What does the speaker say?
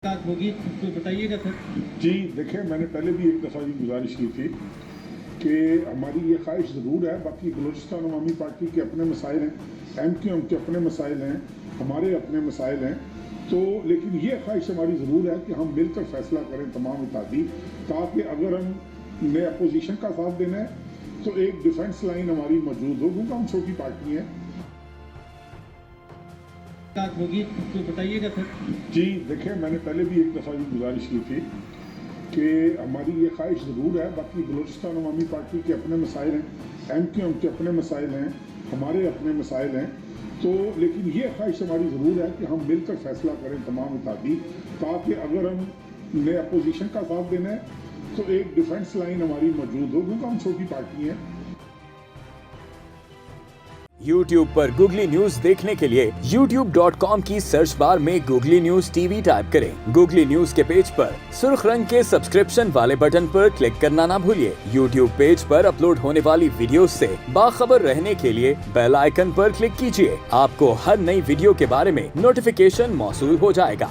होगी तो बताइएगा सर। जी देखें, मैंने पहले भी एक दफ़ा ये गुजारिश की थी कि हमारी ये ख्वाहिश ज़रूर है, बाकी बलूचिस्तान अवामी पार्टी के अपने मसाइल हैं, MQM के अपने मसाइल हैं, हमारे अपने मसाइल हैं, तो लेकिन ये ख्वाहिश हमारी ज़रूर है कि हम मिलकर फैसला करें तमाम इत्तेहादी, ताकि अगर हमने अपोजिशन का साथ देना है तो एक डिफेंस लाइन हमारी मौजूद हो, क्योंकि हम छोटी पार्टी हैं। होगी तो बताइएगा सर। जी देखें, मैंने पहले भी एक दफ़ा ये गुजारिश की थी कि हमारी ये ख्वाहिश ज़रूर है, बाकी बलूचिस्तान अवामी पार्टी के अपने मसाइल हैं, MQM के अपने मसाइल हैं, हमारे अपने मसाइल हैं, तो लेकिन ये ख्वाहिश हमारी ज़रूर है कि हम मिलकर फैसला करें तमाम इत्तेहादी, ताकि अगर हमने अपोजिशन का साथ देना है तो एक डिफेंस लाइन हमारी मौजूद हो, क्योंकि हम छोटी पार्टी हैं। YouTube पर गूगली न्यूज देखने के लिए youtube.com की सर्च बार में गूगली न्यूज TV टाइप करें। गूगली न्यूज के पेज पर सुर्ख रंग के सब्सक्रिप्शन वाले बटन पर क्लिक करना ना भूलिए। YouTube पेज पर अपलोड होने वाली वीडियोस से बाखबर रहने के लिए बेल आइकन पर क्लिक कीजिए। आपको हर नई वीडियो के बारे में नोटिफिकेशन मौसूल हो जाएगा।